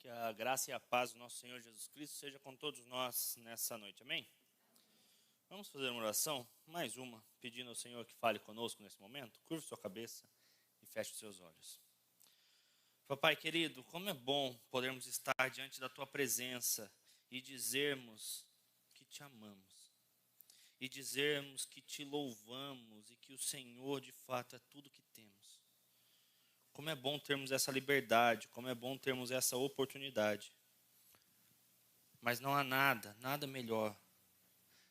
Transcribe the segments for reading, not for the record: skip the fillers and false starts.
Que a graça e a paz do nosso Senhor Jesus Cristo seja com todos nós nessa noite, amém? Vamos fazer uma oração, mais uma, pedindo ao Senhor que fale conosco nesse momento. Curve sua cabeça e feche os seus olhos. Papai querido, como é bom podermos estar diante da Tua presença e dizermos que Te amamos. E dizermos que Te louvamos e que o Senhor de fato é tudo que temos. Como é bom termos essa liberdade, como é bom termos essa oportunidade. Mas não há nada melhor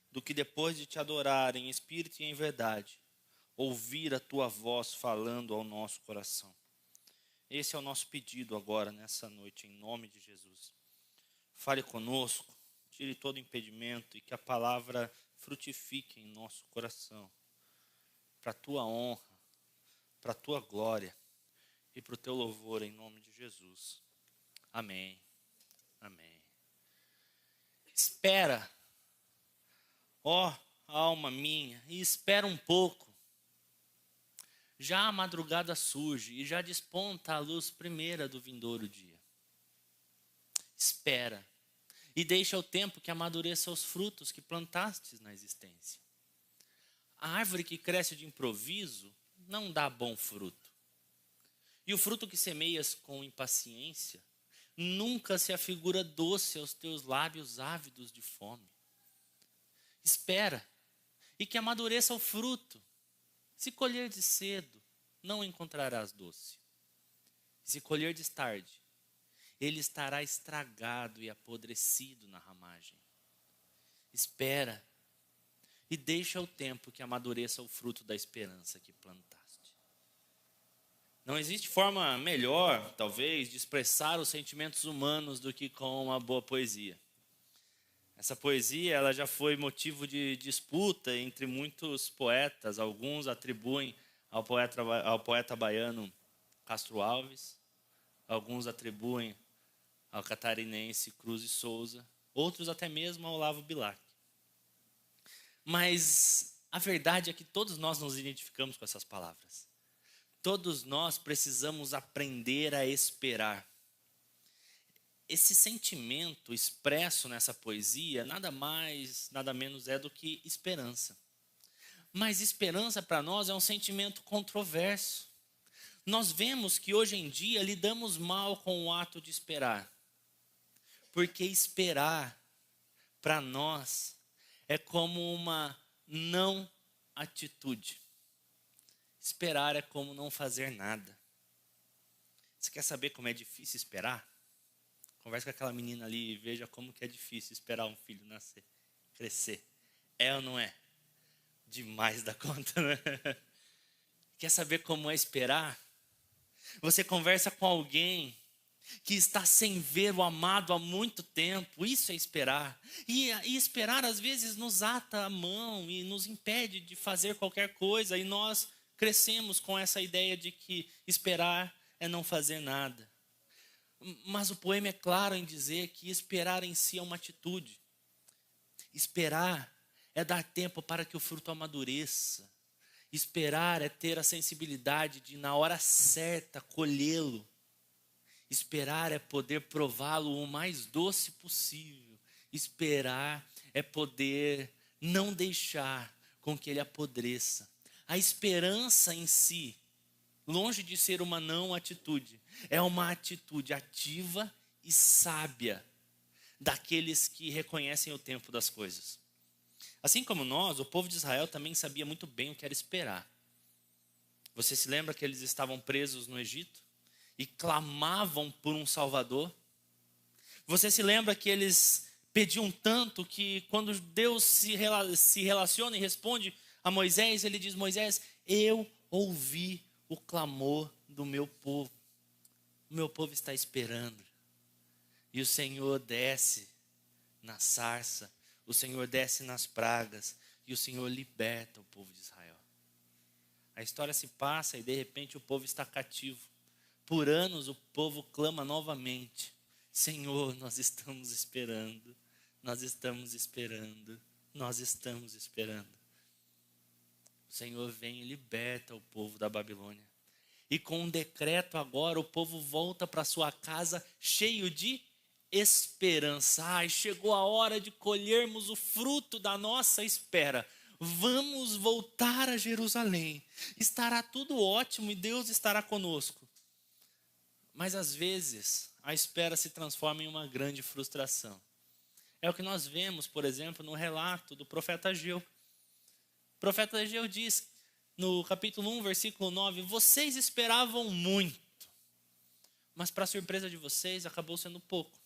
do que depois de Te adorar em espírito e em verdade, ouvir a Tua voz falando ao nosso coração. Esse é o nosso pedido agora, nessa noite, em nome de Jesus. Fale conosco, tire todo impedimento e que a palavra frutifique em nosso coração, para a Tua honra, para a Tua glória e para o Teu louvor, em nome de Jesus. Amém. Amém. Espera, ó alma minha, e espera um pouco. Já a madrugada surge e já desponta a luz primeira do vindouro dia. Espera e deixa o tempo que amadureça os frutos que plantastes na existência. A árvore que cresce de improviso não dá bom fruto. E o fruto que semeias com impaciência nunca se afigura doce aos teus lábios ávidos de fome. Espera e que amadureça o fruto. Se colherdes cedo, não encontrarás doce. Se colherdes tarde, ele estará estragado e apodrecido na ramagem. Espera e deixa o tempo que amadureça o fruto da esperança que plantaste. Não existe forma melhor, talvez, de expressar os sentimentos humanos do que com uma boa poesia. Essa poesia ela já foi motivo de disputa entre muitos poetas. Alguns atribuem ao poeta baiano Castro Alves. Alguns atribuem ao catarinense Cruz de Souza. Outros até mesmo ao Olavo Bilac. Mas a verdade é que todos nós nos identificamos com essas palavras. Todos nós precisamos aprender a esperar. Esse sentimento expresso nessa poesia, nada mais, nada menos é do que esperança. Mas esperança para nós é um sentimento controverso. Nós vemos que hoje em dia lidamos mal com o ato de esperar. Porque esperar, para nós, é como uma não atitude. Esperar é como não fazer nada. Você quer saber como é difícil esperar? Converse com aquela menina ali e veja como que é difícil esperar um filho nascer, crescer. É ou não é? Demais da conta, né? Quer saber como é esperar? Você conversa com alguém que está sem ver o amado há muito tempo. Isso é esperar. E esperar às vezes nos ata a mão e nos impede de fazer qualquer coisa. E nós crescemos com essa ideia de que esperar é não fazer nada. Mas o poema é claro em dizer que esperar em si é uma atitude. Esperar é dar tempo para que o fruto amadureça. Esperar é ter a sensibilidade de, na hora certa, colhê-lo. Esperar é poder prová-lo o mais doce possível. Esperar é poder não deixar com que ele apodreça. A esperança em si, longe de ser uma não atitude, é uma atitude ativa e sábia daqueles que reconhecem o tempo das coisas. Assim como nós, o povo de Israel também sabia muito bem o que era esperar. Você se lembra que eles estavam presos no Egito e clamavam por um Salvador? Você se lembra que eles pediam tanto que quando Deus se relaciona e responde a Moisés, ele diz: Moisés, eu ouvi o clamor do meu povo. O meu povo está esperando. E o Senhor desce na sarça, o Senhor desce nas pragas, e o Senhor liberta o povo de Israel. A história se passa e de repente o povo está cativo. Por anos o povo clama novamente: Senhor, nós estamos esperando, nós estamos esperando, nós estamos esperando. O Senhor vem e liberta o povo da Babilônia. E com um decreto agora, o povo volta para sua casa cheio de esperança. Ai, chegou a hora de colhermos o fruto da nossa espera. Vamos voltar a Jerusalém. Estará tudo ótimo e Deus estará conosco. Mas às vezes, a espera se transforma em uma grande frustração. É o que nós vemos, por exemplo, no relato do profeta Ageu. O profeta Ageu diz, no capítulo 1, versículo 9, vocês esperavam muito, mas para surpresa de vocês, acabou sendo pouco.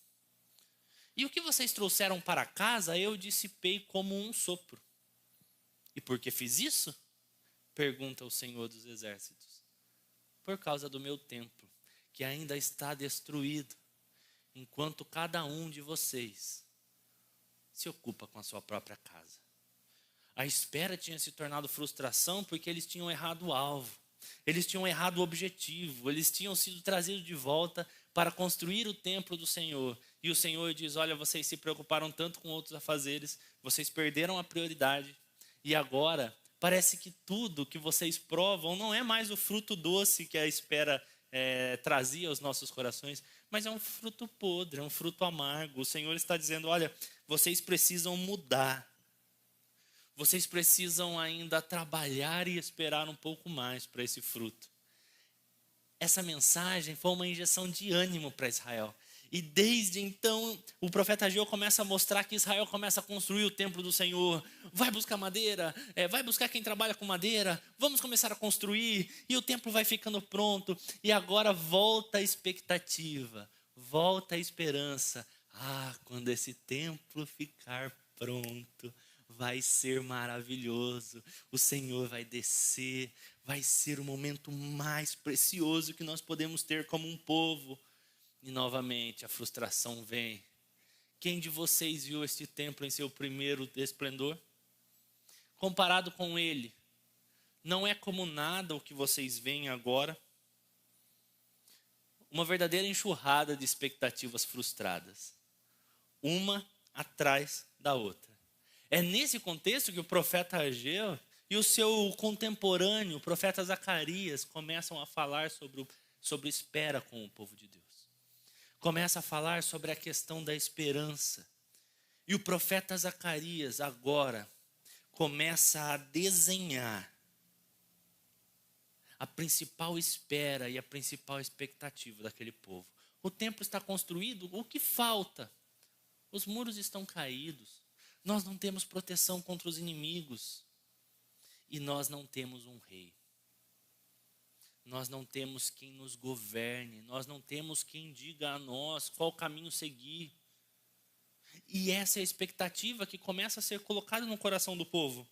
E o que vocês trouxeram para casa, eu dissipei como um sopro. E por que fiz isso? Pergunta o Senhor dos Exércitos. Por causa do meu templo, que ainda está destruído, enquanto cada um de vocês se ocupa com a sua própria casa. A espera tinha se tornado frustração porque eles tinham errado o alvo. Eles tinham errado o objetivo. Eles tinham sido trazidos de volta para construir o templo do Senhor. E o Senhor diz, olha, vocês se preocuparam tanto com outros afazeres, vocês perderam a prioridade. E agora, parece que tudo que vocês provam não é mais o fruto doce que a espera trazia aos nossos corações, mas é um fruto podre, é um fruto amargo. O Senhor está dizendo, olha, vocês precisam mudar. Vocês precisam ainda trabalhar e esperar um pouco mais para esse fruto. Essa mensagem foi uma injeção de ânimo para Israel. E desde então, o profeta Ageu começa a mostrar que Israel começa a construir o templo do Senhor. Vai buscar madeira, vai buscar quem trabalha com madeira. Vamos começar a construir e o templo vai ficando pronto. E agora volta a expectativa, volta a esperança. Quando esse templo ficar pronto, vai ser maravilhoso. O Senhor vai descer, vai ser o momento mais precioso que nós podemos ter como um povo. E novamente a frustração vem. Quem de vocês viu este templo em seu primeiro esplendor? Comparado com ele, não é como nada o que vocês veem agora. Uma verdadeira enxurrada de expectativas frustradas, uma atrás da outra. É nesse contexto que o profeta Ageu e o seu contemporâneo, o profeta Zacarias, começam a falar sobre espera com o povo de Deus. Começa a falar sobre a questão da esperança. E o profeta Zacarias agora começa a desenhar a principal espera e a principal expectativa daquele povo. O templo está construído, o que falta? Os muros estão caídos. Nós não temos proteção contra os inimigos. E nós não temos um rei. Nós não temos quem nos governe. Nós não temos quem diga a nós qual caminho seguir. E essa é a expectativa que começa a ser colocada no coração do povo.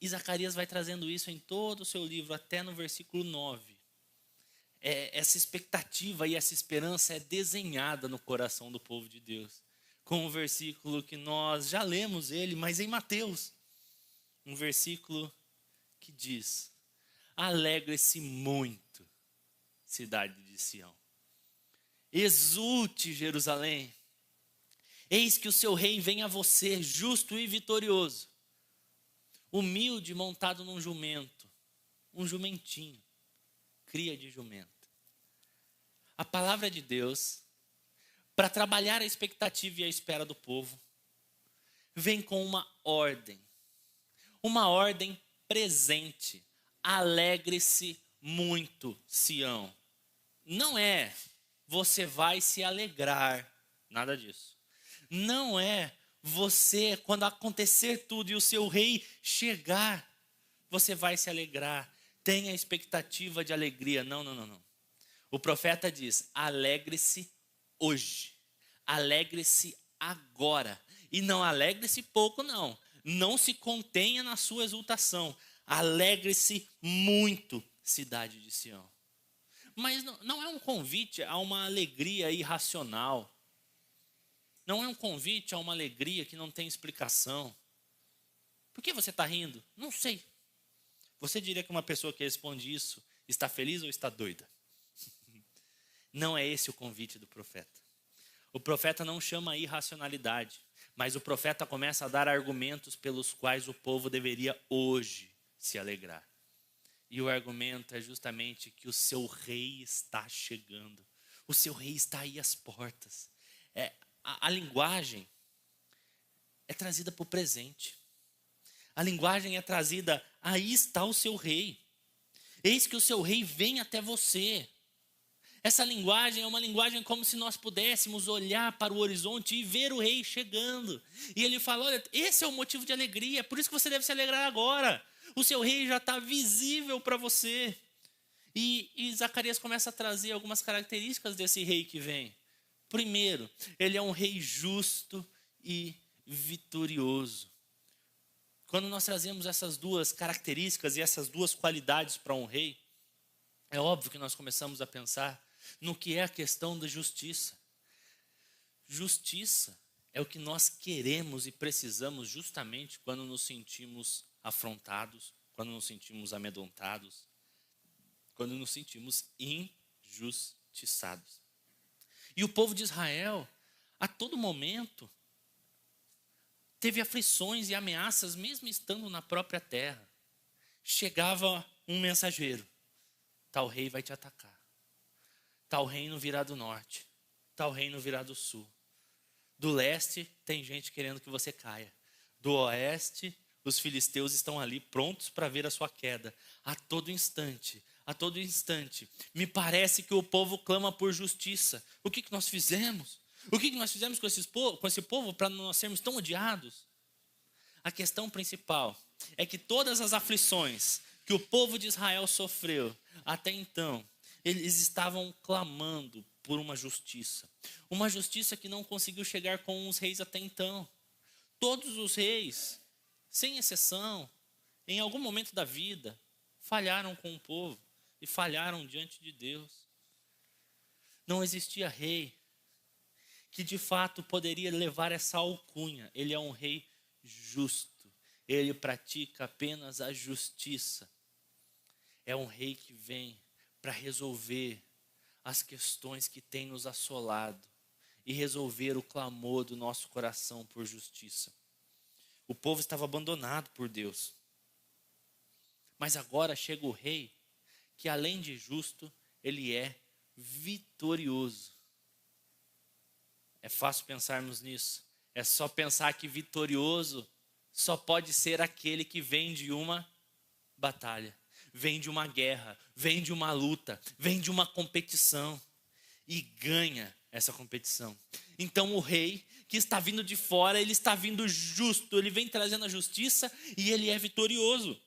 E Zacarias vai trazendo isso em todo o seu livro, até no versículo 9. Essa expectativa e essa esperança é desenhada no coração do povo de Deus. Com um versículo que nós já lemos ele, mas em Mateus. Um versículo que diz: alegre-se muito, cidade de Sião. Exulte, Jerusalém. Eis que o seu rei vem a você, justo e vitorioso. Humilde, montado num jumento. Um jumentinho. Cria de jumento. A palavra de Deus, para trabalhar a expectativa e a espera do povo, vem com uma ordem. Uma ordem presente. Alegre-se muito, Sião. Não é você vai se alegrar, nada disso. Não é você, quando acontecer tudo e o seu rei chegar, você vai se alegrar. Tenha expectativa de alegria. Não. O profeta diz, alegre-se hoje. Alegre-se agora. E não alegre-se pouco, não. Não se contenha na sua exultação. Alegre-se muito, cidade de Sião. Mas não é um convite a uma alegria irracional. Não é um convite a uma alegria que não tem explicação. Por que você está rindo? Não sei. Você diria que uma pessoa que responde isso está feliz ou está doida? Não é esse o convite do profeta. O profeta não chama a irracionalidade, mas o profeta começa a dar argumentos pelos quais o povo deveria hoje se alegrar. E o argumento é justamente que o seu rei está chegando. O seu rei está aí às portas. A linguagem é trazida para o presente. A linguagem é trazida, aí está o seu rei. Eis que o seu rei vem até você. Essa linguagem é uma linguagem como se nós pudéssemos olhar para o horizonte e ver o rei chegando. E ele fala, olha, esse é o motivo de alegria, por isso que você deve se alegrar agora. O seu rei já está visível para você. E Zacarias começa a trazer algumas características desse rei que vem. Primeiro, ele é um rei justo e vitorioso. Quando nós trazemos essas duas características e essas duas qualidades para um rei, é óbvio que nós começamos a pensar no que é a questão da justiça. Justiça é o que nós queremos e precisamos justamente quando nos sentimos afrontados, quando nos sentimos amedrontados, quando nos sentimos injustiçados. E o povo de Israel, a todo momento, teve aflições e ameaças, mesmo estando na própria terra. Chegava um mensageiro, tal rei vai te atacar, tal reino virá do norte, tal reino virá do sul. Do leste tem gente querendo que você caia, do oeste os filisteus estão ali prontos para ver a sua queda. A todo instante, me parece que o povo clama por justiça. O que nós fizemos? O que nós fizemos com esse povo para nós sermos tão odiados? A questão principal é que todas as aflições que o povo de Israel sofreu até então, eles estavam clamando por uma justiça que não conseguiu chegar com os reis até então. Todos os reis, sem exceção, em algum momento da vida, falharam com o povo e falharam diante de Deus. Não existia rei que de fato poderia levar essa alcunha. Ele é um rei justo. Ele pratica apenas a justiça. É um rei que vem para resolver as questões que têm nos assolado e resolver o clamor do nosso coração por justiça. O povo estava abandonado por Deus. Mas agora chega o rei que, além de justo, ele é vitorioso. É fácil pensarmos nisso. É só pensar que vitorioso só pode ser aquele que vem de uma batalha, vem de uma guerra, vem de uma luta, vem de uma competição e ganha essa competição. Então o rei que está vindo de fora, ele está vindo justo, ele vem trazendo a justiça e ele é vitorioso.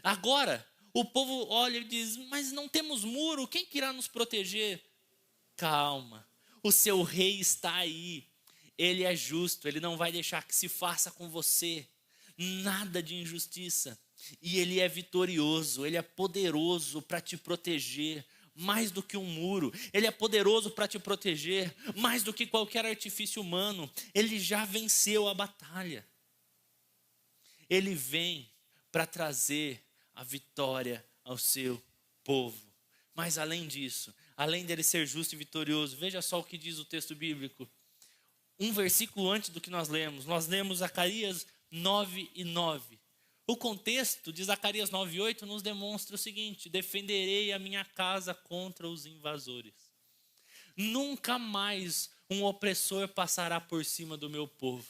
Agora, o povo olha e diz, mas não temos muro, quem que irá nos proteger? Calma, o seu rei está aí, ele é justo, ele não vai deixar que se faça com você nada de injustiça. E ele é vitorioso, ele é poderoso para te proteger, mais do que um muro. Ele é poderoso para te proteger, mais do que qualquer artifício humano. Ele já venceu a batalha. Ele vem para trazer a vitória ao seu povo. Mas além disso, além dele ser justo e vitorioso, veja só o que diz o texto bíblico. Um versículo antes do que nós lemos Zacarias 9:9. O contexto de Zacarias 9:8 nos demonstra o seguinte: defenderei a minha casa contra os invasores. Nunca mais um opressor passará por cima do meu povo,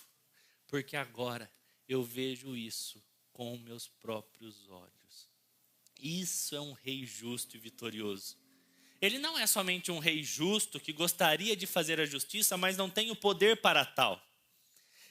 porque agora eu vejo isso com meus próprios olhos. Isso é um rei justo e vitorioso. Ele não é somente um rei justo que gostaria de fazer a justiça, mas não tem o poder para tal.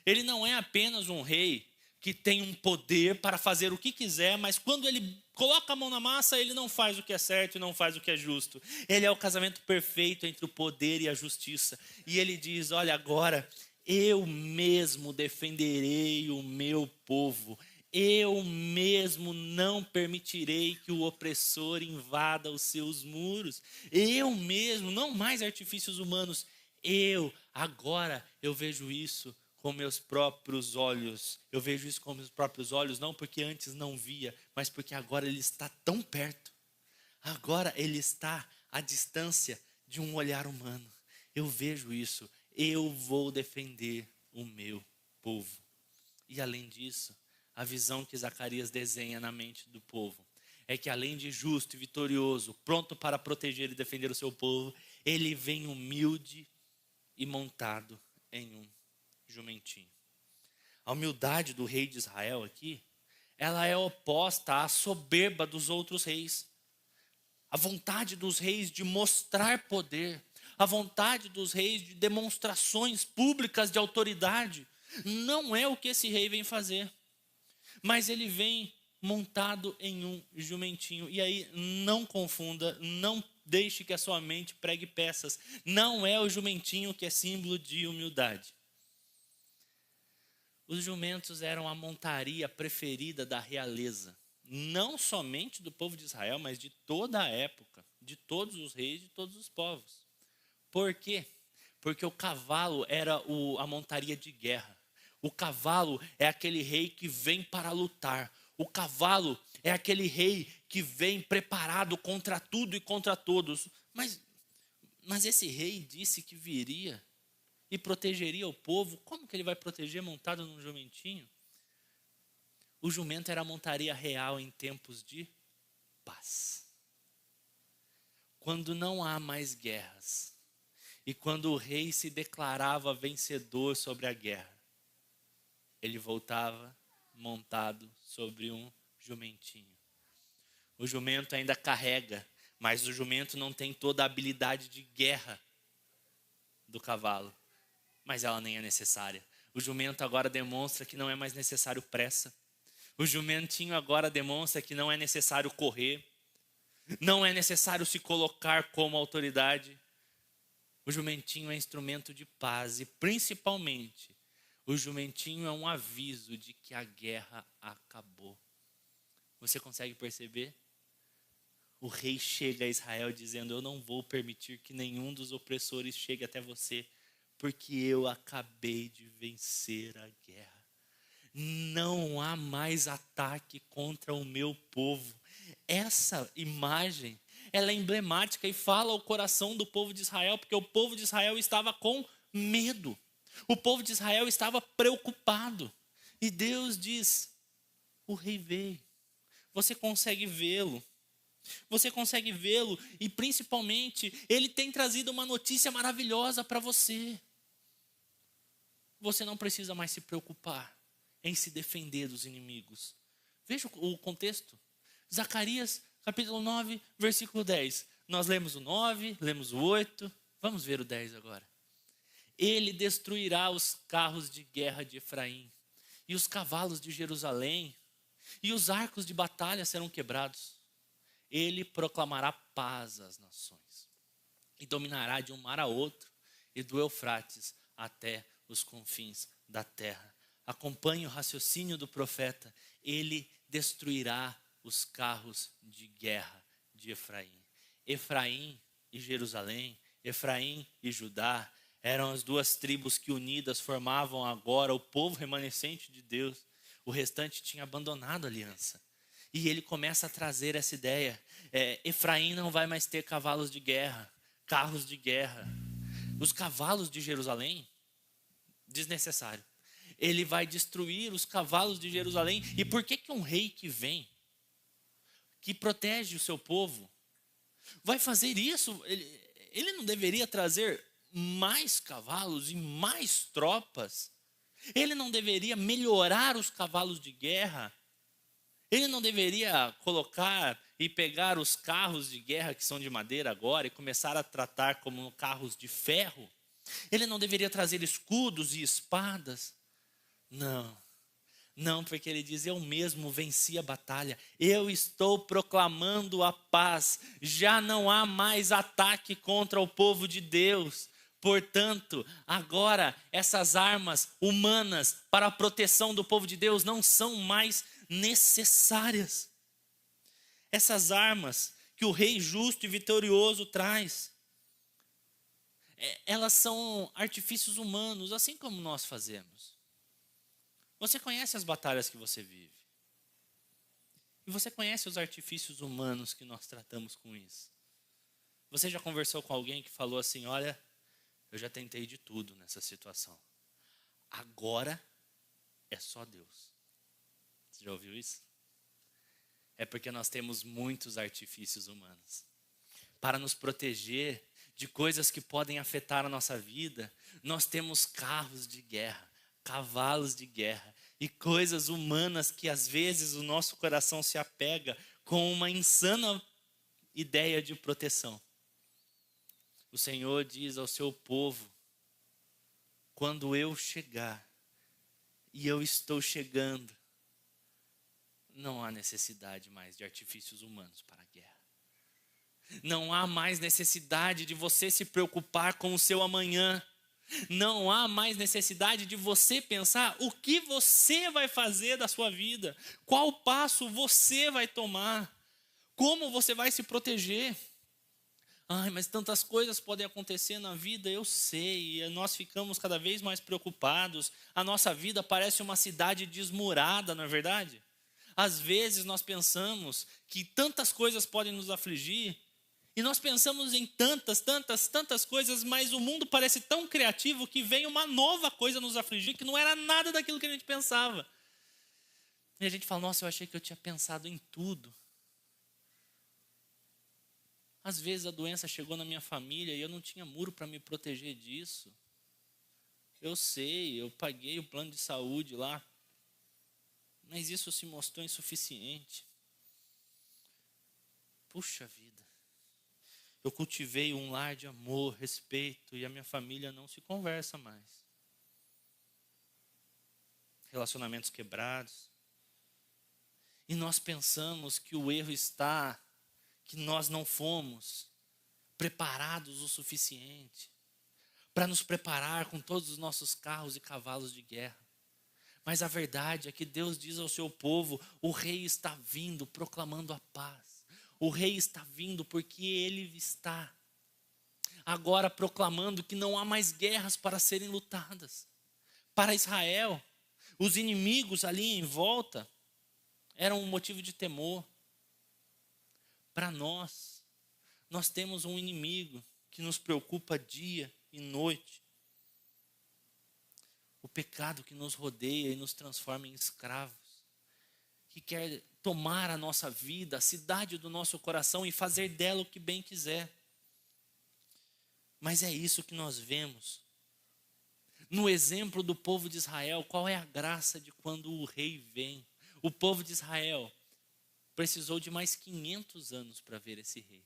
Ele não é apenas um rei que tem um poder para fazer o que quiser, mas quando ele coloca a mão na massa, ele não faz o que é certo e não faz o que é justo. Ele é o casamento perfeito entre o poder e a justiça. E ele diz, olha, agora eu mesmo defenderei o meu povo. Eu mesmo não permitirei que o opressor invada os seus muros. Eu mesmo, não mais artifícios humanos. Agora eu vejo isso com meus próprios olhos. Eu vejo isso com meus próprios olhos, não porque antes não via, mas porque agora ele está tão perto. Agora ele está à distância de um olhar humano. Eu vejo isso. Eu vou defender o meu povo. E além disso, a visão que Zacarias desenha na mente do povo é que além de justo e vitorioso, pronto para proteger e defender o seu povo, ele vem humilde e montado em um jumentinho. A humildade do rei de Israel aqui, ela é oposta à soberba dos outros reis. A vontade dos reis de mostrar poder, a vontade dos reis de demonstrações públicas de autoridade, não é o que esse rei vem fazer. Mas ele vem montado em um jumentinho. E aí, não confunda, não deixe que a sua mente pregue peças. Não é o jumentinho que é símbolo de humildade. Os jumentos eram a montaria preferida da realeza. Não somente do povo de Israel, mas de toda a época, de todos os reis, de todos os povos. Por quê? Porque o cavalo era a montaria de guerra. O cavalo é aquele rei que vem para lutar. O cavalo é aquele rei que vem preparado contra tudo e contra todos. Mas esse rei disse que viria e protegeria o povo. Como que ele vai proteger montado num jumentinho? O jumento era a montaria real em tempos de paz. Quando não há mais guerras. E quando o rei se declarava vencedor sobre a guerra, ele voltava montado sobre um jumentinho. O jumento ainda carrega, mas o jumento não tem toda a habilidade de guerra do cavalo. Mas ela nem é necessária. O jumento agora demonstra que não é mais necessário pressa. O jumentinho agora demonstra que não é necessário correr. Não é necessário se colocar como autoridade. O jumentinho é instrumento de paz e, principalmente, o jumentinho é um aviso de que a guerra acabou. Você consegue perceber? O rei chega a Israel dizendo: eu não vou permitir que nenhum dos opressores chegue até você, porque eu acabei de vencer a guerra. Não há mais ataque contra o meu povo. Essa imagem, ela é emblemática e fala ao coração do povo de Israel, porque o povo de Israel estava com medo. O povo de Israel estava preocupado. E Deus diz: o rei veio. Você consegue vê-lo. Você consegue vê-lo e principalmente ele tem trazido uma notícia maravilhosa para você. Você não precisa mais se preocupar em se defender dos inimigos. Veja o contexto. Zacarias, capítulo 9, versículo 10. Nós lemos o 9, lemos o 8. Vamos ver o 10 agora. Ele destruirá os carros de guerra de Efraim, e os cavalos de Jerusalém, e os arcos de batalha serão quebrados. Ele proclamará paz às nações, e dominará de um mar a outro, e do Eufrates até os confins da terra. Acompanhe o raciocínio do profeta. Ele destruirá os carros de guerra de Efraim. Efraim e Jerusalém, Efraim e Judá, eram as duas tribos que unidas formavam agora o povo remanescente de Deus. O restante tinha abandonado a aliança. E ele começa a trazer essa ideia. Efraim não vai mais ter cavalos de guerra, carros de guerra. Os cavalos de Jerusalém, desnecessário. Ele vai destruir os cavalos de Jerusalém. E por que um rei que vem, que protege o seu povo, vai fazer isso? Ele não deveria trazer mais cavalos e mais tropas? Ele não deveria melhorar os cavalos de guerra? Ele não deveria colocar e pegar os carros de guerra que são de madeira agora e começar a tratar como carros de ferro? Ele não deveria trazer escudos e espadas? Não, porque ele diz: eu mesmo venci a batalha, eu estou proclamando a paz, já não há mais ataque contra o povo de Deus. Portanto, agora essas armas humanas para a proteção do povo de Deus não são mais necessárias. Essas armas que o rei justo e vitorioso traz, elas são artifícios humanos, assim como nós fazemos. Você conhece as batalhas que você vive. E você conhece os artifícios humanos que nós tratamos com isso. Você já conversou com alguém que falou assim: olha, eu já tentei de tudo nessa situação. Agora é só Deus. Você já ouviu isso? É porque nós temos muitos artifícios humanos para nos proteger de coisas que podem afetar a nossa vida. Nós temos carros de guerra, cavalos de guerra e coisas humanas que às vezes o nosso coração se apega com uma insana ideia de proteção. O Senhor diz ao seu povo: quando eu chegar, e eu estou chegando, não há necessidade mais de artifícios humanos para a guerra. Não há mais necessidade de você se preocupar com o seu amanhã. Não há mais necessidade de você pensar o que você vai fazer da sua vida, qual passo você vai tomar, como você vai se proteger. Ai, mas tantas coisas podem acontecer na vida, eu sei, e nós ficamos cada vez mais preocupados. A nossa vida parece uma cidade desmurada, não é verdade? Às vezes nós pensamos que tantas coisas podem nos afligir, e nós pensamos em tantas coisas, mas o mundo parece tão criativo que vem uma nova coisa nos afligir, que não era nada daquilo que a gente pensava. E a gente fala: nossa, eu achei que eu tinha pensado em tudo. Às vezes a doença chegou na minha família e eu não tinha muro para me proteger disso. Eu sei, eu paguei o plano de saúde lá, mas isso se mostrou insuficiente. Puxa vida, eu cultivei um lar de amor, respeito, e a minha família não se conversa mais. Relacionamentos quebrados. E nós pensamos que o erro está, que nós não fomos preparados o suficiente para nos preparar com todos os nossos carros e cavalos de guerra. Mas a verdade é que Deus diz ao seu povo: o rei está vindo proclamando a paz. O rei está vindo porque ele está agora proclamando que não há mais guerras para serem lutadas. Para Israel, os inimigos ali em volta eram um motivo de temor. Para nós temos um inimigo que nos preocupa dia e noite. O pecado que nos rodeia e nos transforma em escravos, que quer tomar a nossa vida, a cidade do nosso coração, e fazer dela o que bem quiser. Mas é isso que nós vemos no exemplo do povo de Israel. Qual é a graça de quando o rei vem? O povo de Israel precisou de mais 500 anos para ver esse rei.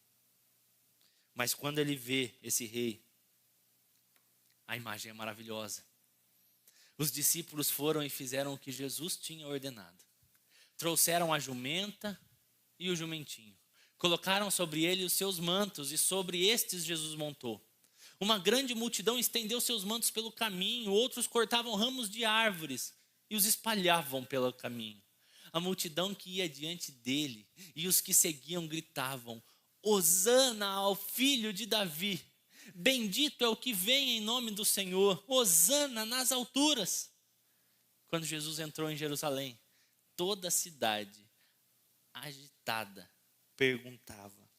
Mas quando ele vê esse rei, a imagem é maravilhosa. Os discípulos foram e fizeram o que Jesus tinha ordenado. Trouxeram a jumenta e o jumentinho. Colocaram sobre ele os seus mantos, e sobre estes Jesus montou. Uma grande multidão estendeu seus mantos pelo caminho, outros cortavam ramos de árvores e os espalhavam pelo caminho. A multidão que ia diante dele e os que seguiam gritavam: Hosana ao filho de Davi. Bendito é o que vem em nome do Senhor. Hosana nas alturas. Quando Jesus entrou em Jerusalém, toda a cidade, agitada, perguntava: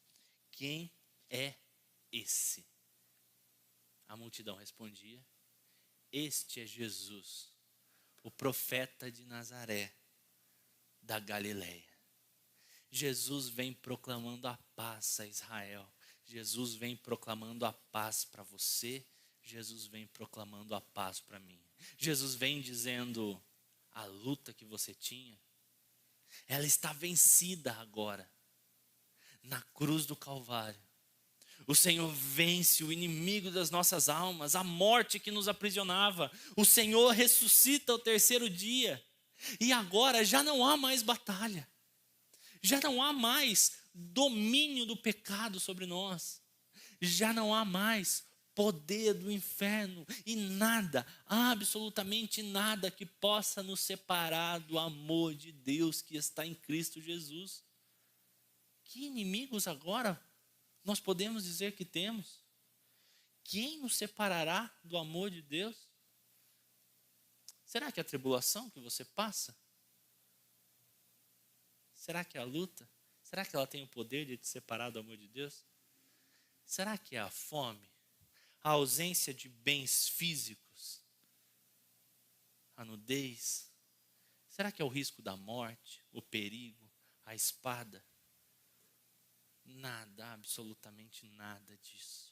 quem é esse? A multidão respondia: este é Jesus, o profeta de Nazaré, da Galileia. Jesus vem proclamando a paz a Israel. Jesus vem proclamando a paz para você. Jesus vem proclamando a paz para mim. Jesus vem dizendo: a luta que você tinha, ela está vencida agora. Na cruz do Calvário, o Senhor vence o inimigo das nossas almas, a morte que nos aprisionava. O Senhor ressuscita ao terceiro dia. E agora já não há mais batalha. Já não há mais domínio do pecado sobre nós. Já não há mais poder do inferno. E nada, absolutamente nada, que possa nos separar do amor de Deus que está em Cristo Jesus. Que inimigos agora nós podemos dizer que temos? Quem nos separará do amor de Deus? Será que é a tribulação que você passa? Será que é a luta? Será que ela tem o poder de te separar do amor de Deus? Será que é a fome? A ausência de bens físicos? A nudez? Será que é o risco da morte? O perigo? a espada, nada, absolutamente nada disso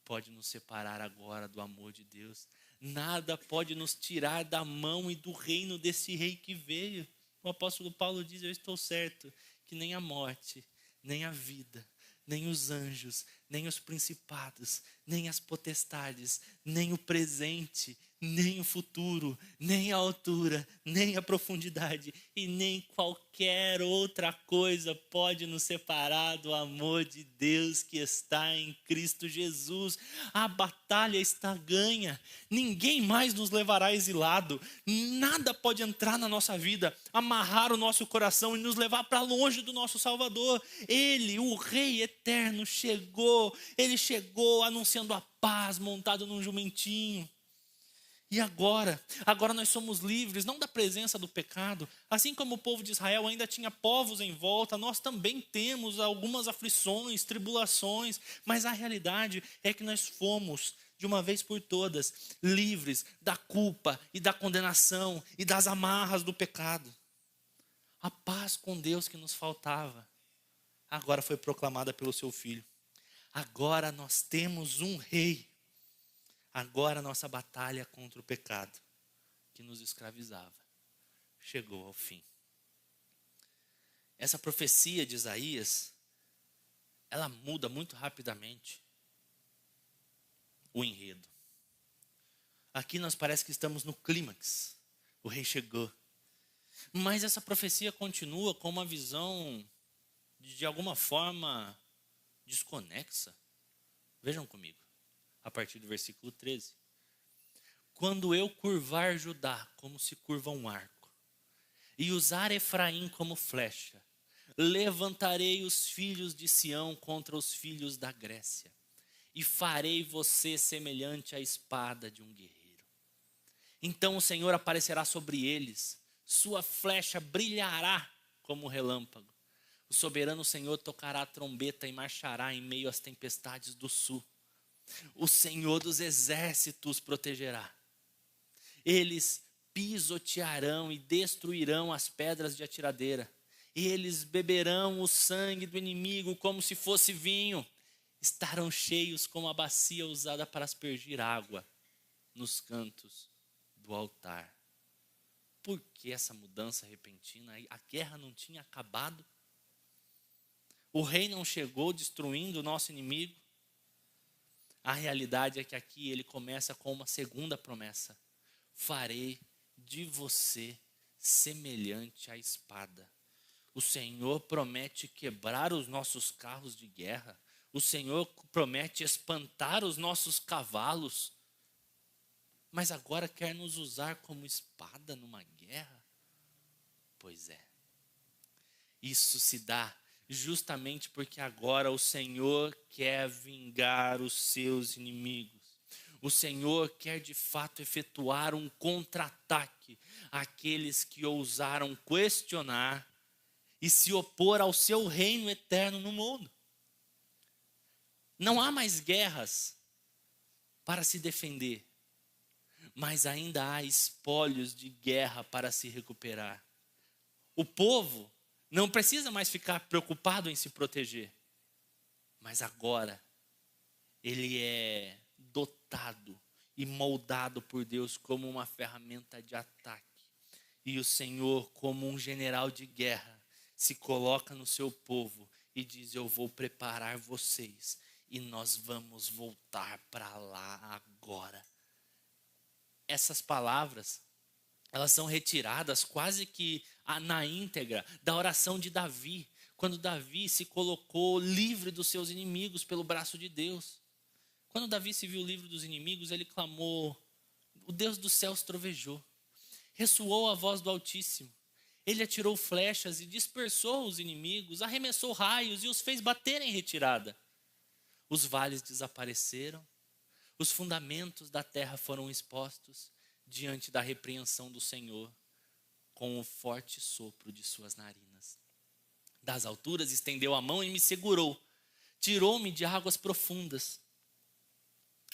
pode nos separar agora do amor de Deus. Nada pode nos tirar da mão e do reino desse rei que veio. O apóstolo Paulo diz: eu estou certo que nem a morte, nem a vida, nem os anjos, nem os principados, nem as potestades, nem o presente, nem o futuro, nem a altura, nem a profundidade e nem qualquer outra coisa pode nos separar do amor de Deus que está em Cristo Jesus. A batalha está ganha. Ninguém mais nos levará exilado. Nada pode entrar na nossa vida, amarrar o nosso coração e nos levar para longe do nosso Salvador. Ele, o Rei eterno, chegou. Ele chegou anunciando a paz, montado num jumentinho. E agora nós somos livres, não da presença do pecado. Assim como o povo de Israel ainda tinha povos em volta, nós também temos algumas aflições, tribulações, mas a realidade é que nós fomos, de uma vez por todas, livres da culpa e da condenação e das amarras do pecado. A paz com Deus que nos faltava, agora foi proclamada pelo seu Filho. Agora nós temos um Rei. Agora a nossa batalha contra o pecado que nos escravizava chegou ao fim. Essa profecia de Isaías, ela muda muito rapidamente o enredo. Aqui nós parece que estamos no clímax. O rei chegou. Mas essa profecia continua com uma visão de alguma forma desconexa. Vejam comigo. A partir do versículo 13. Quando eu curvar Judá como se curva um arco, e usar Efraim como flecha, levantarei os filhos de Sião contra os filhos da Grécia, e farei você semelhante à espada de um guerreiro. Então o Senhor aparecerá sobre eles, sua flecha brilhará como relâmpago. O soberano Senhor tocará a trombeta e marchará em meio às tempestades do sul. O Senhor dos exércitos protegerá. Eles pisotearão e destruirão as pedras de atiradeira. Eles beberão o sangue do inimigo como se fosse vinho. Estarão cheios como a bacia usada para aspergir água nos cantos do altar. Por que essa mudança repentina? A guerra não tinha acabado? O rei não chegou destruindo o nosso inimigo? A realidade é que aqui ele começa com uma segunda promessa. Farei de você semelhante à espada. O Senhor promete quebrar os nossos carros de guerra. O Senhor promete espantar os nossos cavalos. Mas agora quer nos usar como espada numa guerra? Pois é. Isso se dá justamente porque agora o Senhor quer vingar os seus inimigos. O Senhor quer de fato efetuar um contra-ataque àqueles que ousaram questionar e se opor ao seu reino eterno no mundo. Não há mais guerras para se defender, mas ainda há espólios de guerra para se recuperar. O povo não precisa mais ficar preocupado em se proteger. Mas agora, ele é dotado e moldado por Deus como uma ferramenta de ataque. E o Senhor, como um general de guerra, se coloca no seu povo e diz: eu vou preparar vocês e nós vamos voltar para lá agora. Essas palavras, elas são retiradas quase que na íntegra da oração de Davi, quando Davi se colocou livre dos seus inimigos pelo braço de Deus. Quando Davi se viu livre dos inimigos, ele clamou, o Deus dos céus trovejou, ressoou a voz do Altíssimo. Ele atirou flechas e dispersou os inimigos, arremessou raios e os fez bater em retirada. Os vales desapareceram, os fundamentos da terra foram expostos diante da repreensão do Senhor, com o forte sopro de suas narinas. Das alturas estendeu a mão e me segurou, tirou-me de águas profundas,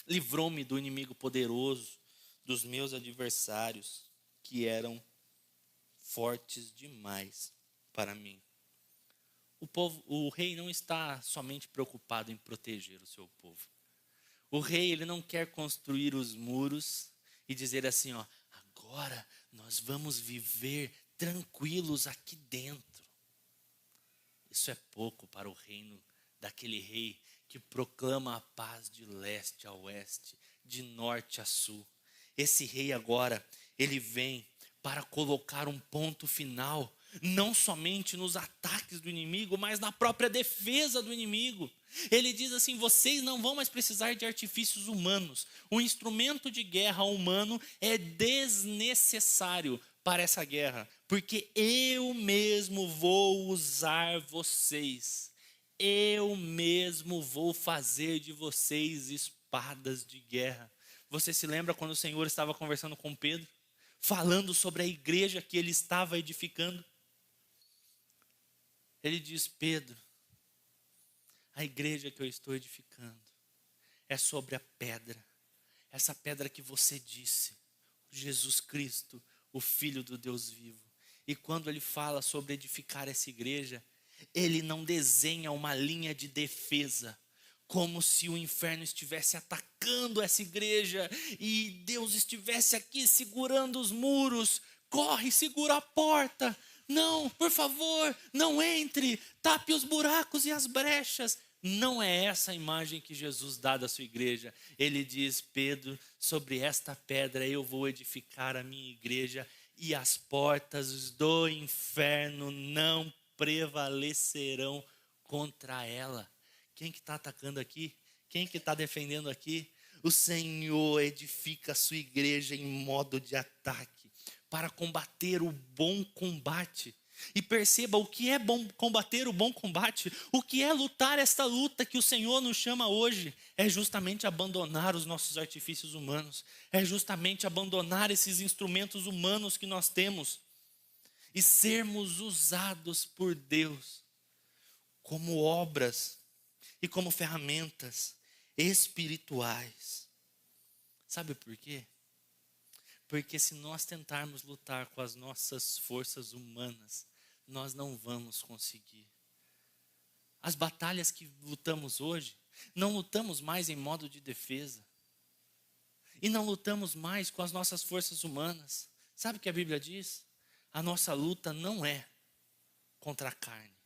livrou-me do inimigo poderoso, dos meus adversários, que eram fortes demais para mim. o rei não está somente preocupado em proteger o seu povo. O rei, ele não quer construir os muros e dizer assim, ó, agora nós vamos viver tranquilos aqui dentro. Isso é pouco para o reino daquele rei que proclama a paz de leste a oeste, de norte a sul. Esse rei agora, ele vem para colocar um ponto final, não somente nos ataques do inimigo, mas na própria defesa do inimigo. Ele diz assim, vocês não vão mais precisar de artifícios humanos. O instrumento de guerra humano é desnecessário para essa guerra, porque eu mesmo vou usar vocês. Eu mesmo vou fazer de vocês espadas de guerra. Você se lembra quando o Senhor estava conversando com Pedro? Falando sobre a igreja que ele estava edificando? Ele diz, Pedro, a igreja que eu estou edificando é sobre a pedra. Essa pedra que você disse, Jesus Cristo, o Filho do Deus vivo. E quando ele fala sobre edificar essa igreja, ele não desenha uma linha de defesa, como se o inferno estivesse atacando essa igreja e Deus estivesse aqui segurando os muros. Corre, segura a porta. Não, por favor, não entre, tape os buracos e as brechas. Não é essa a imagem que Jesus dá da sua igreja. Ele diz, Pedro, sobre esta pedra eu vou edificar a minha igreja e as portas do inferno não prevalecerão contra ela. Quem que está atacando aqui? Quem que está defendendo aqui? O Senhor edifica a sua igreja em modo de ataque, para combater o bom combate. E perceba o que é bom combater o bom combate, o que é lutar esta luta que o Senhor nos chama hoje, é justamente abandonar os nossos artifícios humanos, é justamente abandonar esses instrumentos humanos que nós temos e sermos usados por Deus como obras e como ferramentas espirituais. Sabe por quê? Porque se nós tentarmos lutar com as nossas forças humanas, nós não vamos conseguir. As batalhas que lutamos hoje, não lutamos mais em modo de defesa. E não lutamos mais com as nossas forças humanas. Sabe o que a Bíblia diz? A nossa luta não é contra a carne.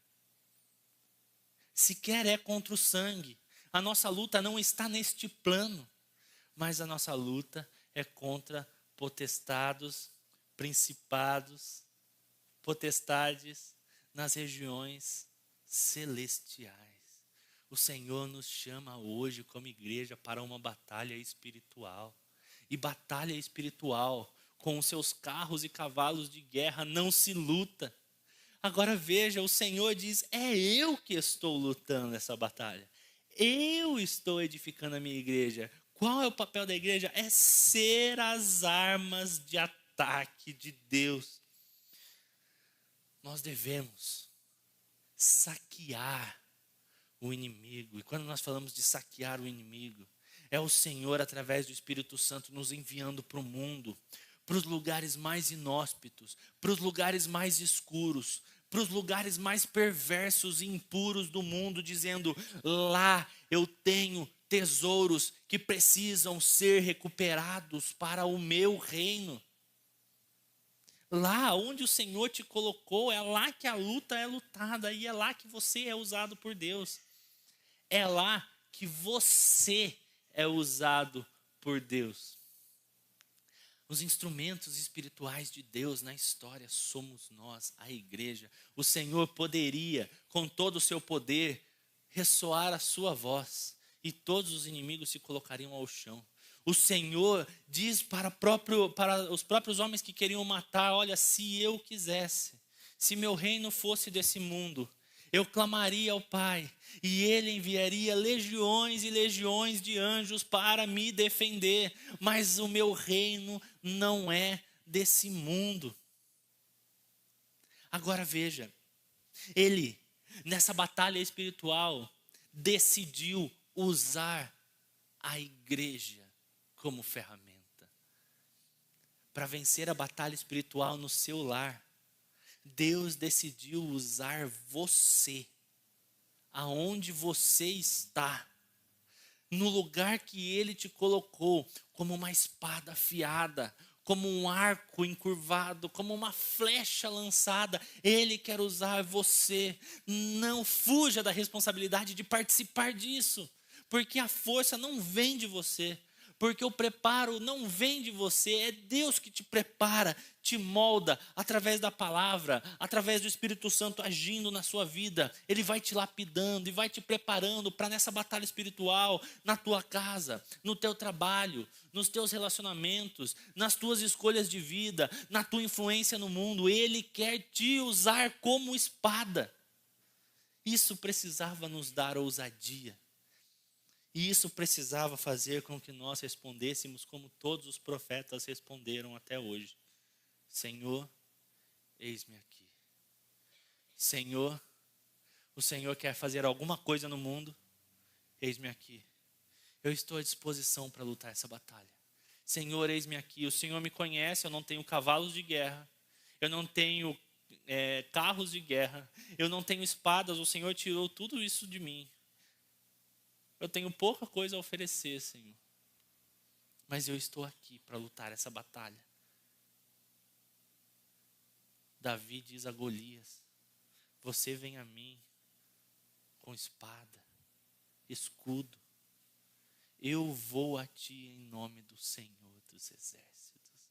Sequer é contra o sangue. A nossa luta não está neste plano. Mas a nossa luta é contra potestados, principados, potestades nas regiões celestiais. O Senhor nos chama hoje como igreja para uma batalha espiritual. E batalha espiritual, com os seus carros e cavalos de guerra, não se luta. Agora veja, o Senhor diz, é eu que estou lutando essa batalha. Eu estou edificando a minha igreja. Qual é o papel da igreja? É ser as armas de ataque de Deus. Nós devemos saquear o inimigo. E quando nós falamos de saquear o inimigo, é o Senhor, através do Espírito Santo, nos enviando para o mundo, para os lugares mais inóspitos, para os lugares mais escuros, para os lugares mais perversos e impuros do mundo, dizendo, lá eu tenho tesouros que precisam ser recuperados para o meu reino. Lá onde o Senhor te colocou, é lá que a luta é lutada e é lá que você é usado por Deus. É lá que você é usado por Deus. Os instrumentos espirituais de Deus na história somos nós, a igreja. O Senhor poderia, com todo o seu poder, ressoar a sua voz e todos os inimigos se colocariam ao chão. O Senhor diz para os próprios homens que queriam matar, olha, se eu quisesse, se meu reino fosse desse mundo, eu clamaria ao Pai e Ele enviaria legiões e legiões de anjos para me defender, mas o meu reino não é desse mundo. Agora veja, Ele, nessa batalha espiritual, decidiu usar a igreja como ferramenta para vencer a batalha espiritual no seu lar. Deus decidiu usar você aonde você está, no lugar que Ele te colocou, como uma espada afiada, como um arco encurvado, como uma flecha lançada. Ele quer usar você. Não fuja da responsabilidade de participar disso, porque a força não vem de você, porque o preparo não vem de você, é Deus que te prepara, te molda através da palavra, através do Espírito Santo agindo na sua vida. Ele vai te lapidando e vai te preparando para nessa batalha espiritual, na tua casa, no teu trabalho, nos teus relacionamentos, nas tuas escolhas de vida, na tua influência no mundo. Ele quer te usar como espada. Isso precisava nos dar ousadia. E isso precisava fazer com que nós respondêssemos como todos os profetas responderam até hoje. Senhor, eis-me aqui. Senhor, o Senhor quer fazer alguma coisa no mundo? Eis-me aqui. Eu estou à disposição para lutar essa batalha. Senhor, eis-me aqui. O Senhor me conhece, eu não tenho cavalos de guerra. Eu não tenho carros de guerra. Eu não tenho espadas. O Senhor tirou tudo isso de mim. Eu tenho pouca coisa a oferecer, Senhor. Mas eu estou aqui para lutar essa batalha. Davi diz a Golias: você vem a mim com espada, escudo. Eu vou a ti em nome do Senhor dos Exércitos.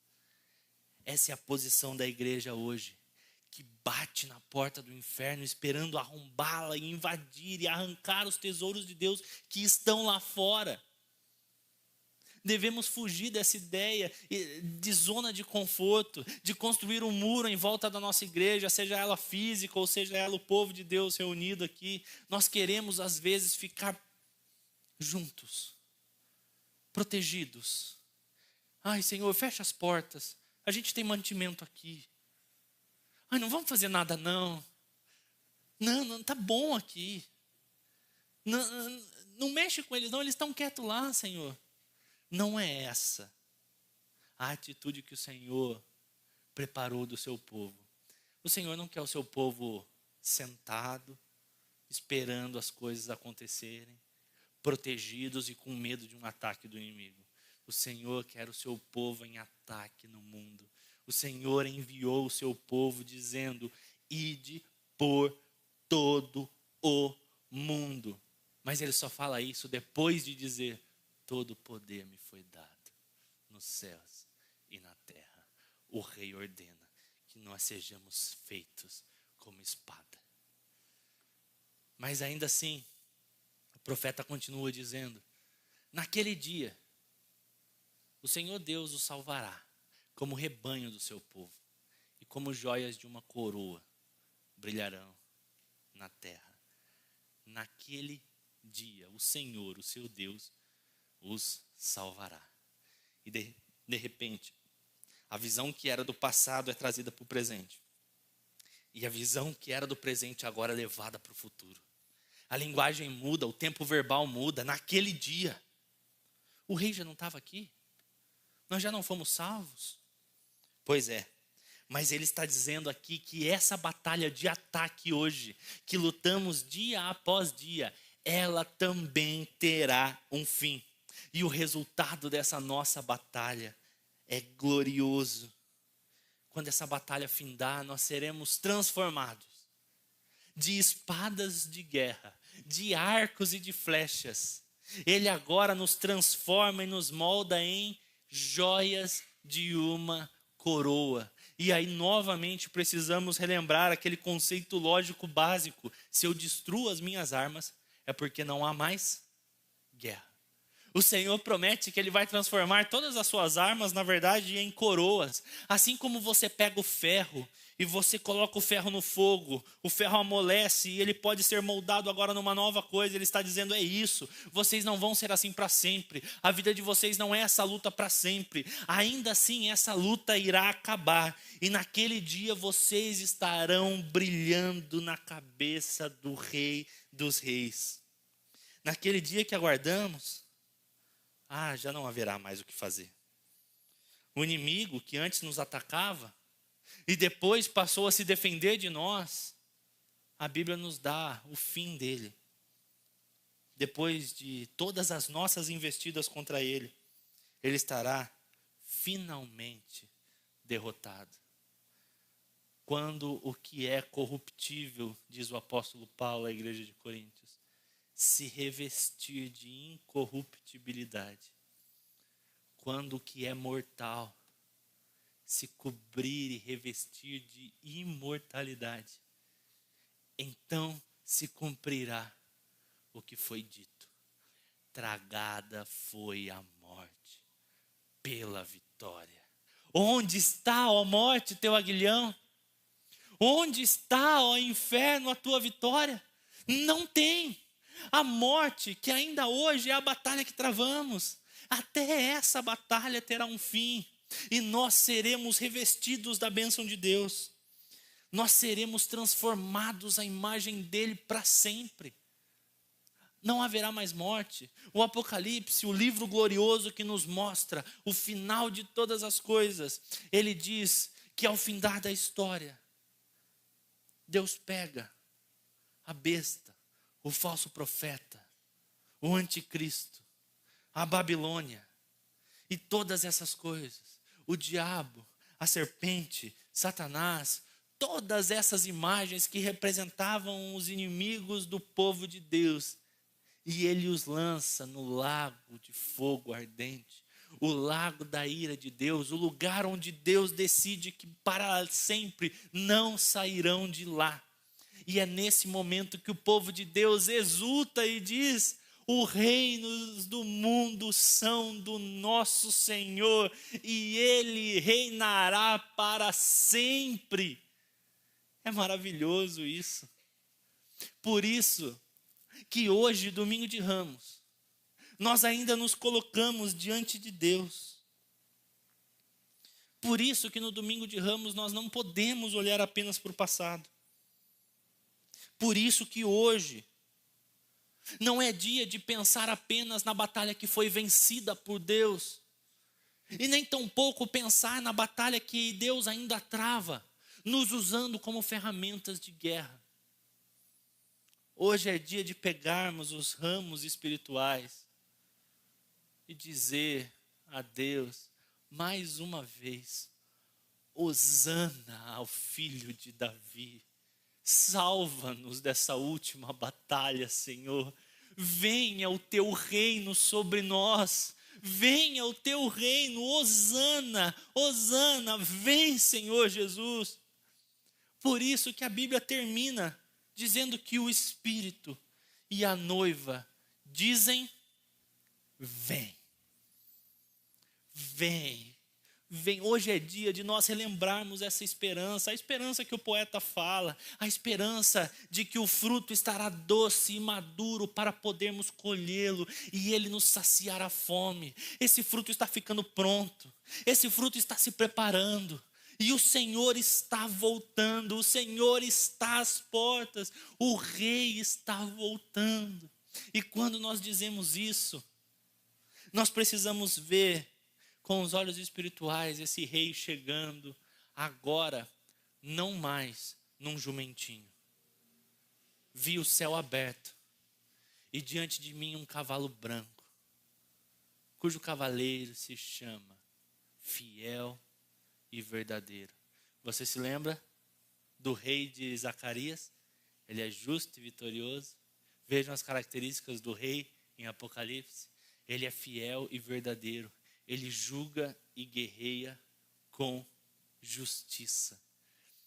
Essa é a posição da igreja hoje, que bate na porta do inferno, esperando arrombá-la e invadir e arrancar os tesouros de Deus que estão lá fora. Devemos fugir dessa ideia de zona de conforto, de construir um muro em volta da nossa igreja, seja ela física ou seja ela o povo de Deus reunido aqui. Nós queremos às vezes ficar juntos, protegidos. Ai, Senhor, fecha as portas, a gente tem mantimento aqui. Ai, não vamos fazer nada não. Não, tá bom aqui. Não mexe com eles não, eles estão quietos lá, Senhor. Não é essa a atitude que o Senhor preparou do seu povo. O Senhor não quer o seu povo sentado, esperando as coisas acontecerem, protegidos e com medo de um ataque do inimigo. O Senhor quer o seu povo em ataque no mundo. O Senhor enviou o seu povo dizendo: ide por todo o mundo. Mas ele só fala isso depois de dizer: todo o poder me foi dado nos céus e na terra. O Rei ordena que nós sejamos feitos como espada. Mas ainda assim, o profeta continua dizendo: naquele dia, o Senhor Deus o salvará como rebanho do seu povo, e como joias de uma coroa brilharão na terra. Naquele dia, o Senhor, o seu Deus, os salvará. E de repente, a visão que era do passado é trazida para o presente. E a visão que era do presente agora é levada para o futuro. A linguagem muda, o tempo verbal muda. Naquele dia, o rei já não estava aqui? Nós já não fomos salvos? Pois é, mas ele está dizendo aqui que essa batalha de ataque hoje, que lutamos dia após dia, ela também terá um fim. E o resultado dessa nossa batalha é glorioso. Quando essa batalha findar, nós seremos transformados de espadas de guerra, de arcos e de flechas. Ele agora nos transforma e nos molda em joias de uma coroa. E aí novamente precisamos relembrar aquele conceito lógico básico: se eu destruo as minhas armas, é porque não há mais guerra. O Senhor promete que Ele vai transformar todas as suas armas, na verdade, em coroas. Assim como você pega o ferro e você coloca o ferro no fogo, o ferro amolece e ele pode ser moldado agora numa nova coisa. Ele está dizendo: é isso, vocês não vão ser assim para sempre. A vida de vocês não é essa luta para sempre. Ainda assim, essa luta irá acabar. E naquele dia vocês estarão brilhando na cabeça do Rei dos Reis. Naquele dia que aguardamos, já não haverá mais o que fazer. O inimigo que antes nos atacava e depois passou a se defender de nós, a Bíblia nos dá o fim dele. depois de todas as nossas investidas contra ele, ele estará finalmente derrotado. Quando o que é corruptível, diz o apóstolo Paulo à igreja de Coríntios, se revestir de incorruptibilidade. Quando o que é mortal se cobrir e revestir de imortalidade, então se cumprirá o que foi dito. Tragada foi a morte pela vitória. Onde está, ó morte, teu aguilhão? Onde está, ó inferno, a tua vitória? Não tem. A morte, que ainda hoje é a batalha que travamos, até essa batalha terá um fim. E nós seremos revestidos da bênção de Deus. Nós seremos transformados à imagem dele para sempre. Não haverá mais morte. O Apocalipse, o livro glorioso que nos mostra o final de todas as coisas, ele diz que ao findar da história, Deus pega a besta, o falso profeta, o anticristo, a Babilônia e todas essas coisas, o diabo, a serpente, Satanás, todas essas imagens que representavam os inimigos do povo de Deus, e ele os lança no lago de fogo ardente, o lago da ira de Deus, o lugar onde Deus decide que para sempre não sairão de lá. E é nesse momento que o povo de Deus exulta e diz: os reinos do mundo são do nosso Senhor e Ele reinará para sempre. É maravilhoso isso. Por isso que hoje, domingo de Ramos, nós ainda nos colocamos diante de Deus. Por isso que no domingo de Ramos nós não podemos olhar apenas para o passado. Por isso que hoje não é dia de pensar apenas na batalha que foi vencida por Deus, e nem tampouco pensar na batalha que Deus ainda trava, nos usando como ferramentas de guerra. Hoje é dia de pegarmos os ramos espirituais e dizer a Deus, mais uma vez: hosana ao filho de Davi. Salva-nos dessa última batalha, Senhor. Venha o teu reino sobre nós. Venha o teu reino. Hosana, hosana, vem, Senhor Jesus. Por isso que a Bíblia termina dizendo que o Espírito e a noiva dizem: vem. Vem. Vem, hoje é dia de nós relembrarmos essa esperança, a esperança que o poeta fala, a esperança de que o fruto estará doce e maduro para podermos colhê-lo e ele nos saciar a fome. Esse fruto está ficando pronto, esse fruto está se preparando e o Senhor está voltando, o Senhor está às portas, o Rei está voltando. E quando nós dizemos isso, nós precisamos ver com os olhos espirituais esse rei chegando agora, não mais num jumentinho. Vi o céu aberto e diante de mim um cavalo branco, cujo cavaleiro se chama Fiel e Verdadeiro. Você se lembra do rei de Zacarias? Ele é justo e vitorioso. Vejam as características do rei em Apocalipse. Ele é fiel e verdadeiro. Ele julga e guerreia com justiça.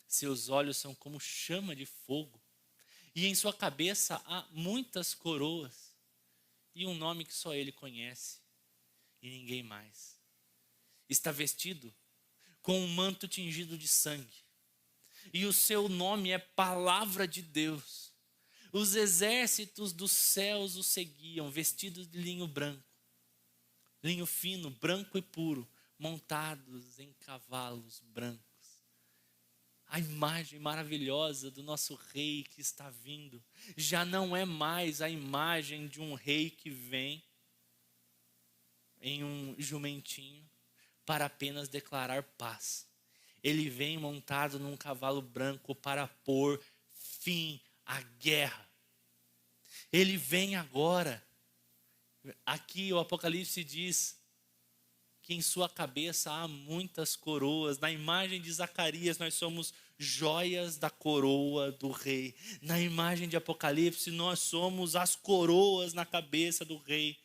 Seus olhos são como chama de fogo. E em sua cabeça há muitas coroas. E um nome que só ele conhece. E ninguém mais. Está vestido com um manto tingido de sangue. E o seu nome é Palavra de Deus. Os exércitos dos céus o seguiam, vestidos de linho branco. Linho fino, branco e puro, montados em cavalos brancos. A imagem maravilhosa do nosso rei que está vindo já não é mais a imagem de um rei que vem em um jumentinho para apenas declarar paz. Ele vem montado num cavalo branco para pôr fim à guerra. Ele vem agora. Aqui o Apocalipse diz que em sua cabeça há muitas coroas. Na imagem de Zacarias, nós somos joias da coroa do rei. Na imagem de Apocalipse, nós somos as coroas na cabeça do rei.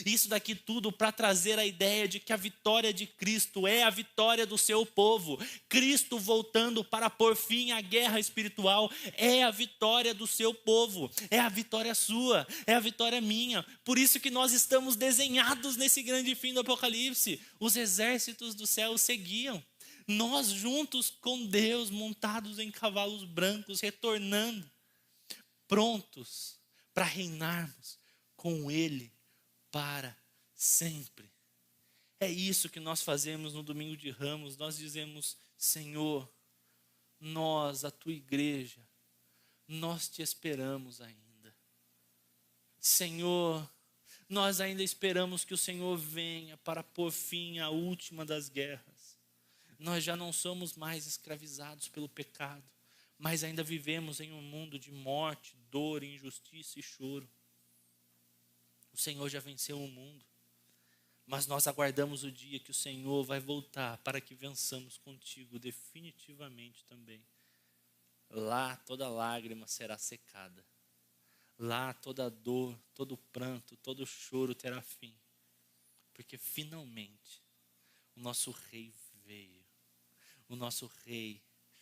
Isso daqui tudo para trazer a ideia de que a vitória de Cristo é a vitória do seu povo. Cristo voltando para pôr fim à guerra espiritual é a vitória do seu povo. É a vitória sua, é a vitória minha. Por isso que nós estamos desenhados nesse grande fim do Apocalipse. Os exércitos do céu seguiam. Nós juntos com Deus, montados em cavalos brancos, retornando, prontos para reinarmos com Ele para sempre. É isso que nós fazemos no domingo de Ramos. Nós dizemos: Senhor, nós, a tua igreja, nós te esperamos ainda. Senhor, nós ainda esperamos que o Senhor venha para pôr fim à última das guerras. Nós já não somos mais escravizados pelo pecado, mas ainda vivemos em um mundo de morte, dor, injustiça e choro. O Senhor já venceu o mundo, mas nós aguardamos o dia que o Senhor vai voltar para que vençamos contigo definitivamente também. Lá toda lágrima será secada. Lá toda dor, todo pranto, todo choro terá fim. Porque finalmente o nosso rei veio. O nosso rei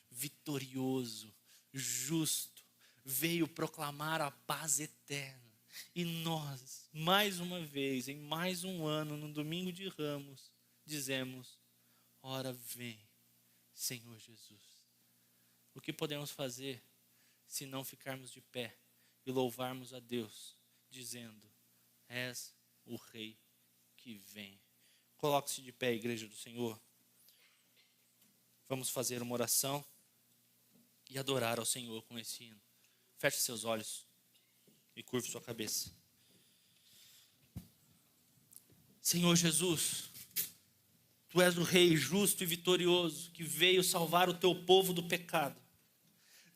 vitorioso, justo, veio proclamar a paz eterna. E nós, mais uma vez, em mais um ano, no domingo de Ramos, dizemos: ora vem, Senhor Jesus. O que podemos fazer se não ficarmos de pé e louvarmos a Deus, dizendo: és o Rei que vem. Coloque-se de pé, igreja do Senhor. Vamos fazer uma oração e adorar ao Senhor com esse hino. Feche seus olhos e curve sua cabeça. Senhor Jesus, Tu és o Rei justo e vitorioso que veio salvar o Teu povo do pecado.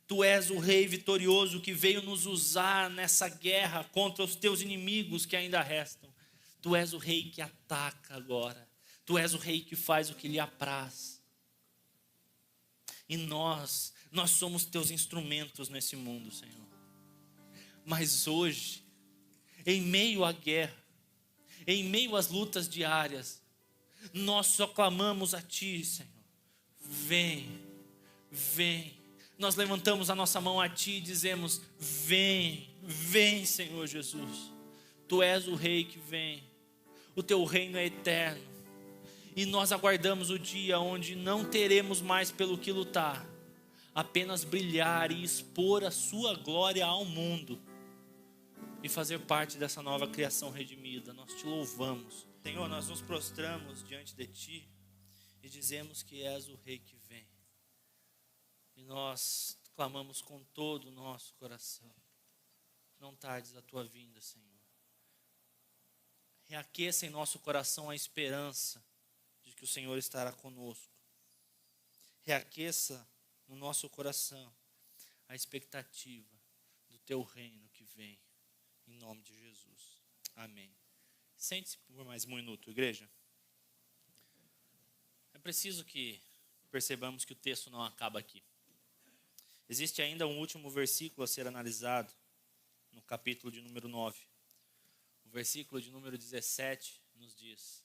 Tu és o Rei vitorioso que veio nos usar nessa guerra contra os Teus inimigos que ainda restam. Tu és o Rei que ataca agora. Tu és o Rei que faz o que lhe apraz. E nós somos Teus instrumentos nesse mundo, Senhor. Mas hoje, em meio à guerra, em meio às lutas diárias, nós só clamamos a Ti, Senhor. Vem, vem. Nós levantamos a nossa mão a Ti e dizemos: vem, vem, Senhor Jesus. Tu és o Rei que vem. O Teu reino é eterno. E nós aguardamos o dia onde não teremos mais pelo que lutar. Apenas brilhar e expor a Sua glória ao mundo. E fazer parte dessa nova criação redimida. Nós Te louvamos. Senhor, nós nos prostramos diante de Ti e dizemos que és o Rei que vem. E nós clamamos com todo o nosso coração: não tardes a Tua vinda, Senhor. Reaqueça em nosso coração a esperança de que o Senhor estará conosco. Reaqueça no nosso coração a expectativa do Teu reino que vem. Em nome de Jesus. Amém. Sente-se por mais um minuto, igreja. É preciso que percebamos que o texto não acaba aqui. Existe ainda um último versículo a ser analisado no capítulo de número 9. O versículo de número 17 nos diz: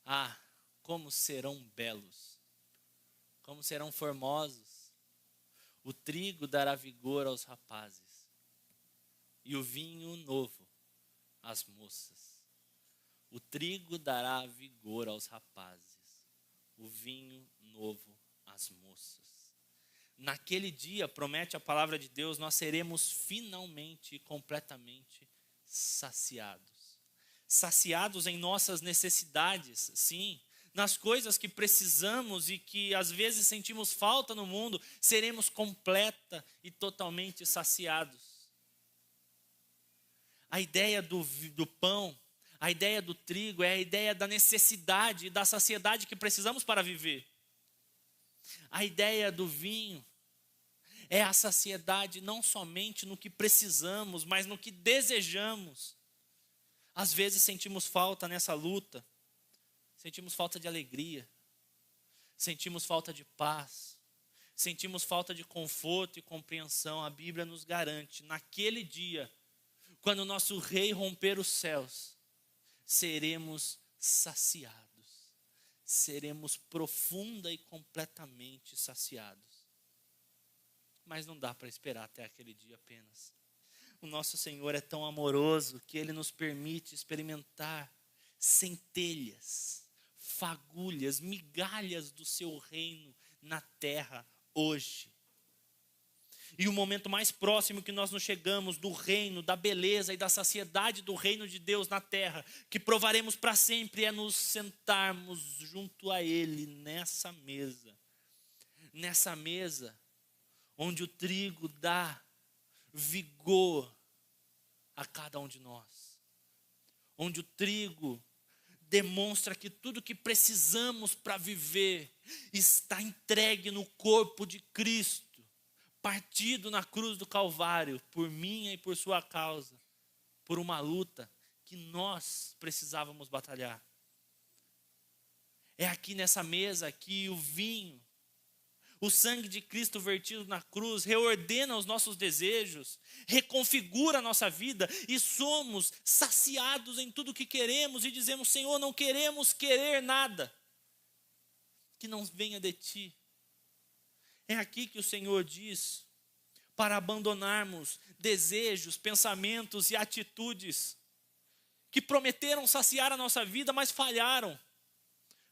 ah, como serão belos, como serão formosos. O trigo dará vigor aos rapazes, e o vinho novo às moças. O trigo dará vigor aos rapazes, o vinho novo às moças. Naquele dia, promete a palavra de Deus, nós seremos finalmente e completamente saciados. Saciados em nossas necessidades, sim, nas coisas que precisamos e que às vezes sentimos falta no mundo, seremos completa e totalmente saciados. A ideia do pão, a ideia do trigo é a ideia da necessidade e da saciedade que precisamos para viver. A ideia do vinho É a saciedade não somente no que precisamos, mas no que desejamos. Às vezes sentimos falta nessa luta, sentimos falta de alegria, sentimos falta de paz, sentimos falta de conforto e compreensão. A Bíblia nos garante, naquele dia, quando o nosso Rei romper os céus, seremos saciados, seremos profunda e completamente saciados. Mas não dá para esperar até aquele dia apenas. O nosso Senhor é tão amoroso que Ele nos permite experimentar centelhas, fagulhas, migalhas do seu reino na terra hoje. E o momento mais próximo que nós nos chegamos do reino, da beleza e da saciedade do reino de Deus na terra, que provaremos para sempre, é nos sentarmos junto a Ele nessa mesa. Nessa mesa onde o trigo dá vigor a cada um de nós. Onde o trigo demonstra que tudo que precisamos para viver está entregue no corpo de Cristo, partido na cruz do Calvário, por minha e por sua causa, por uma luta que nós precisávamos batalhar. É aqui nessa mesa que o vinho, o sangue de Cristo vertido na cruz, reordena os nossos desejos, reconfigura a nossa vida e somos saciados em tudo que queremos e dizemos: Senhor, não queremos querer nada que não venha de Ti. É aqui que o Senhor diz para abandonarmos desejos, pensamentos e atitudes que prometeram saciar a nossa vida, mas falharam.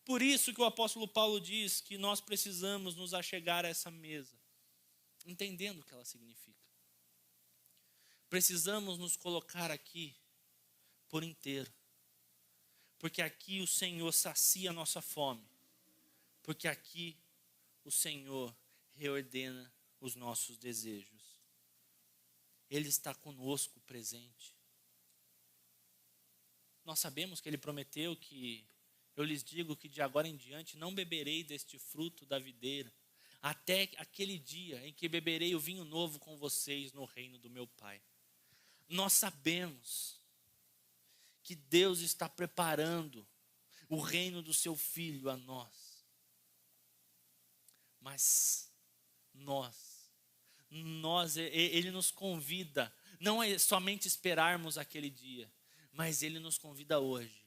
Por isso que o apóstolo Paulo diz que nós precisamos nos achegar a essa mesa, entendendo o que ela significa. Precisamos nos colocar aqui por inteiro, porque aqui o Senhor sacia a nossa fome, porque aqui o Senhor reordena os nossos desejos. Ele está conosco presente. Nós sabemos que Ele prometeu que: eu lhes digo que de agora em diante não beberei deste fruto da videira, até aquele dia em que beberei o vinho novo com vocês no reino do meu Pai. Nós sabemos que Deus está preparando o reino do seu Filho a nós. Mas Ele nos convida, não é somente esperarmos aquele dia, mas Ele nos convida hoje.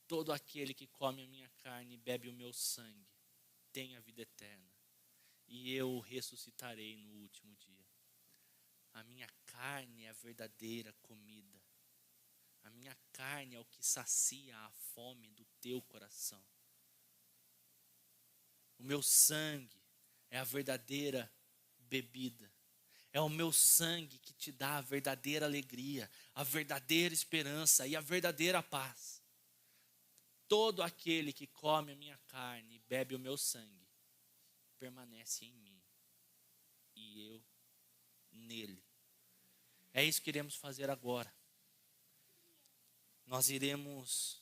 Todo aquele que come a minha carne e bebe o meu sangue tem a vida eterna, e eu o ressuscitarei no último dia. A minha carne é a verdadeira comida. A minha carne é o que sacia a fome do teu coração. O meu sangue é a verdadeira bebida. É o meu sangue que te dá a verdadeira alegria, a verdadeira esperança e a verdadeira paz. Todo aquele que come a minha carne e bebe o meu sangue permanece em mim e eu nele. É isso que iremos fazer agora. Nós iremos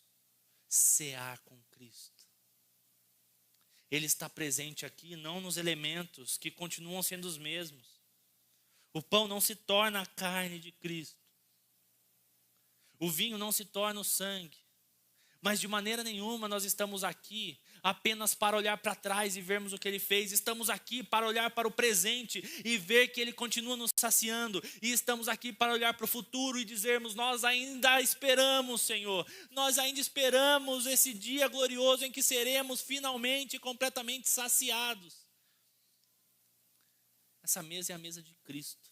cear com Cristo. Ele está presente aqui, não nos elementos que continuam sendo os mesmos. O pão não se torna a carne de Cristo. O vinho não se torna o sangue. Mas de maneira nenhuma nós estamos aqui apenas para olhar para trás e vermos o que Ele fez. Estamos aqui para olhar para o presente e ver que Ele continua nos saciando. E estamos aqui para olhar para o futuro e dizermos: nós ainda esperamos, Senhor. Nós ainda esperamos esse dia glorioso em que seremos finalmente completamente saciados. Essa mesa é a mesa de Cristo.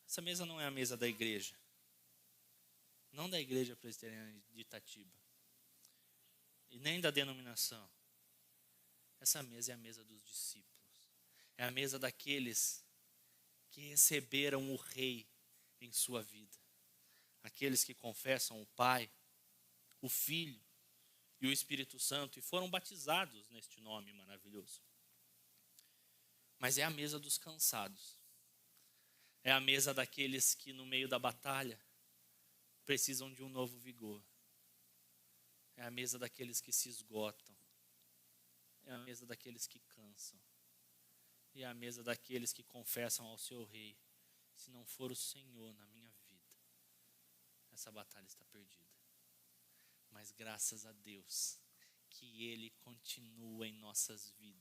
Essa mesa não é a mesa da igreja. Não da igreja presbiteriana de Itatiba. E nem da denominação. Essa mesa é a mesa dos discípulos. É a mesa daqueles que receberam o Rei em sua vida. Aqueles que confessam o Pai, o Filho e o Espírito Santo e foram batizados neste nome maravilhoso. Mas é a mesa dos cansados. É a mesa daqueles que no meio da batalha precisam de um novo vigor. É a mesa daqueles que se esgotam. É a mesa daqueles que cansam. e à mesa daqueles que confessam ao seu rei. Se não for o Senhor na minha vida, essa batalha está perdida. Mas graças a Deus que Ele continua em nossas vidas.